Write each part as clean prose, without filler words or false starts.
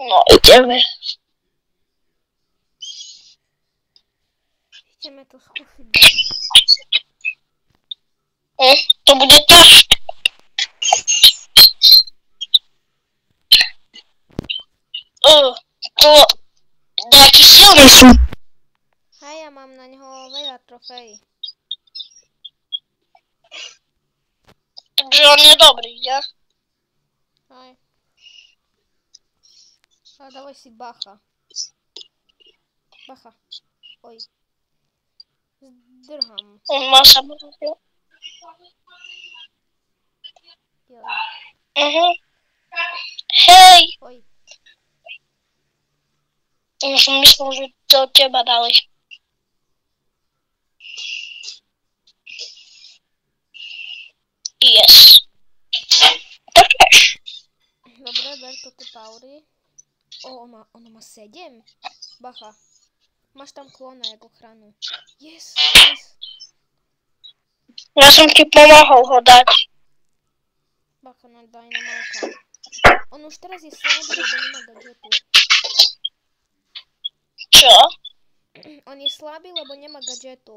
No, ideme. Ideme to skúsiť dať. To bude ťažké. To nejaký silný sú. Hej, ja mám na ňoho veľa trofejí. Takže on je dobrý, ja? Hej. Ale dávaj si bacha. Bacha. Oj. Zdrham. On má samozrejme. Joj. Hej! Oj. Ja som myslel, že to od teba dali. Yes. Dobre, ber to tie paury. Ono má 7. Bacha. Máš tam klona jak ochranu. Yes, yes. Ja som ti pomohol ho dať. Bacha na Dynamika. On už teraz je slabý, lebo nemá gadžetu. Čo? On je slabý, lebo nemá gadžetu.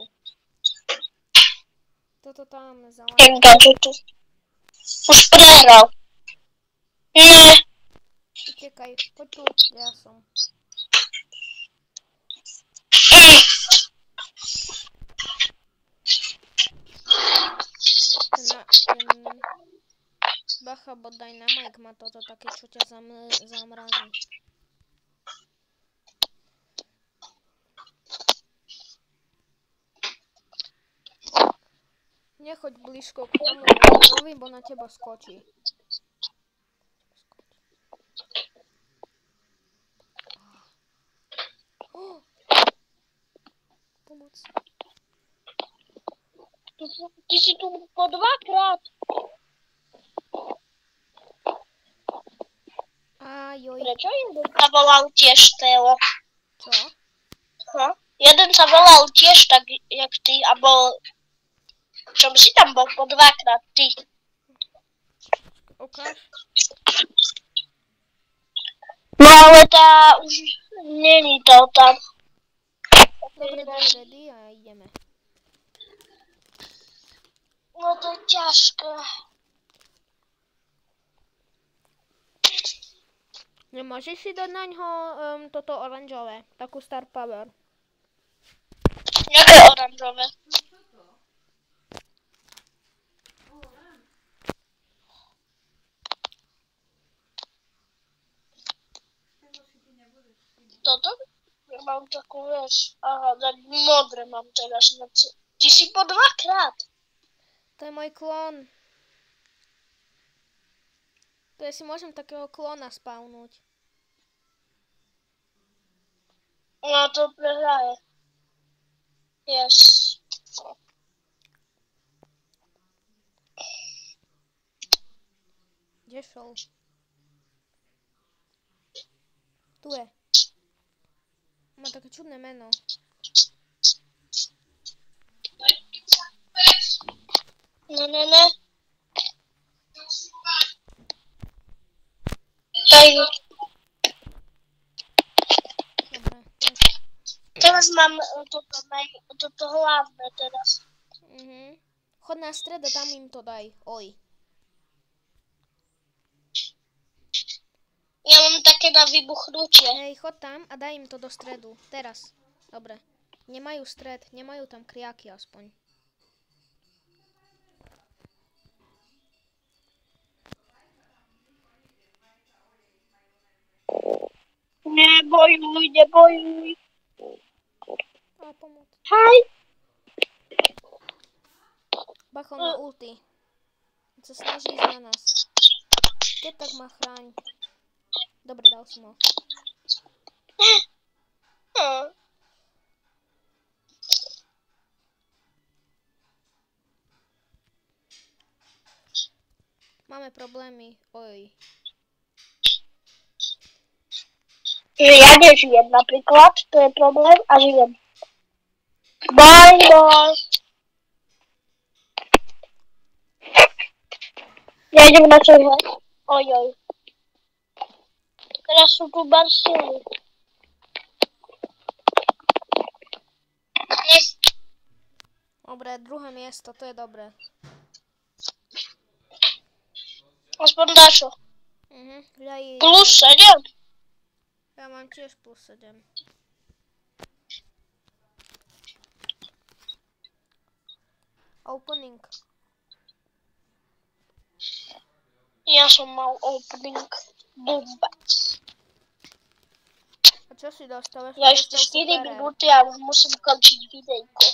Toto tam Jak zelené. gadžetu? Už prehral. Nie. Utekaj, poď tu, ja som. Ten Bacha, bo Dynamik má toto také, čo ťa zamrazí. Nechoď blízko k tomu Rovi, bo na teba skočí. Pomoc. Ty si tu po 2-krát. Joj. Prečo jeden sa volal tiež Teo? Čo? Jeden sa volal tiež tak, jak ty, a bol... Čom si tam bol po 2-krát, ty? Ukáž. No ale tá už není to tam. Dobre, daj ready a ideme. No to je ťažké. Nemôžeš si dať na ňo toto oranžové, takú Star Power. Jaké oranžové? Toto? Ja mám takú, vieš, tak modré mám teraz. Ty si po 2-krát. To je môj klon. To ja si môžem takého klona spawnúť. No to prehraje. Yes. Kde šol? Tu je. Má také čudné meno. Ne. Daj. Dobre. Teraz mám toto hlavné teraz. Chod na stred a tam im to daj. Oj. Ja mám také na vybuchnutie. Hej, chod tam a daj im to do stredu. Teraz. Dobre. Nemajú stred, nemajú tam kriaky aspoň. Nebojuj. A pomoc. Hej. Bachol na ulti. On sa snaží ísť na nás. Keď tak ma chráň. Dobre, dal som ho. Máme problémy. Oj. Ja nežijem napríklad, to je problém, a žijem. Bye. Ja idem na čo hrať. Ojoj. Teraz sú tu barsily. Dobre, druhé miesto, to je dobré. Aspoň dačo. Plus 7. Ja mám tiež plus 7. Opening. Ja som mal opening. Bomba. A čo si dostal? Ja ešte 4 minúty a už musím končiť videjko.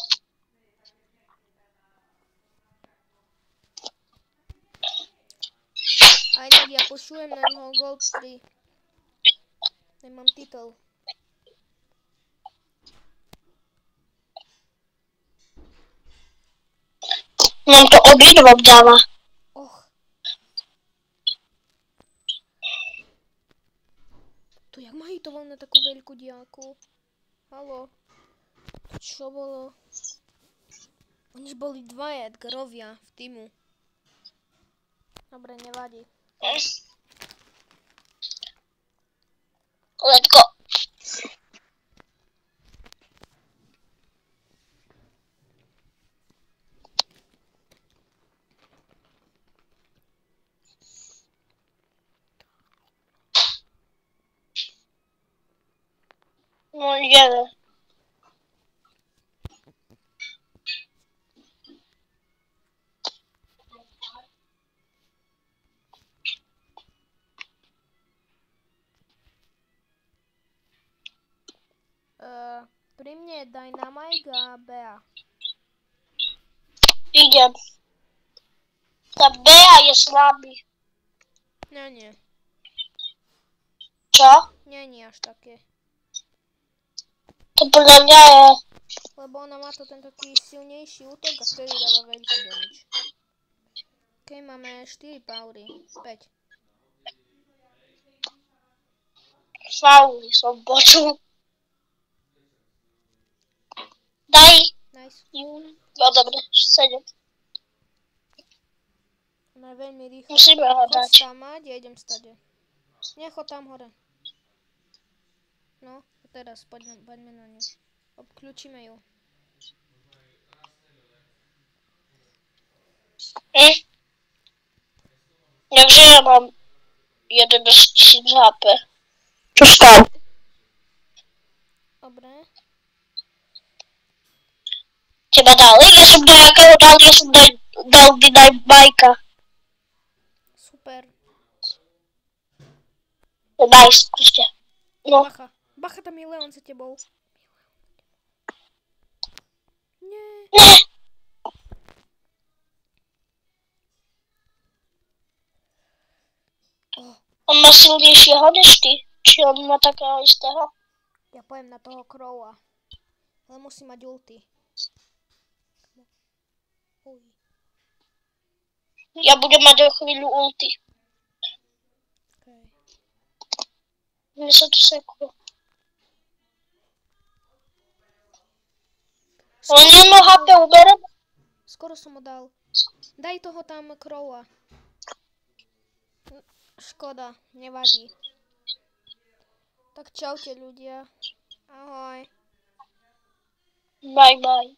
A inak ja pošujem na ňoho Gold 3. Nemám titul. Nám to obidvom dáva. Och. To jak ma hitoval na takú veľkú diaľku? Haló? To čo bolo? Oni boli dvaja Edgarovia v týmu. Dobre, nevadí. Let's go. No ideme. Pri mne je Dynamite a Bea. Idem. Tá Bea je slabý. Nie. Čo? Nie až také. To podľa mňa je... Lebo ona má to ten taký silnejší útok a vtedy dáva veľký damage. Okej, máme 4 paury. 5. Fauly som počul. Daj. Nice. No dobre, 7. Ona je veľmi rýchla. Musíme ho Chod dať. tam mať, ja idem stade. Nie, chod tam hore. No, a teraz poďme na ňu. Obklúčime ju. Takže ja mám 11 000 HP. Čo stav? Dobre. Teba dali? Ja som nejakého dal, ja som dal Dynamajka. Super. Nice, proste. No. Bacha, tam je Leon za tebou. Nie. Nie. On má silnejšieho než ty? Či on má takého istého? Ja pojem na toho Crowa. Ale musí mať ulti. Uj. Ja budem mať o chvíľu ulti. Okay. Mne sa tu seklo. On jedno HP uberem? Skoro som ho dal. Daj toho tam Crowa. Škoda, nevadí. Tak čaute ľudia. Ahoj. Bye bye.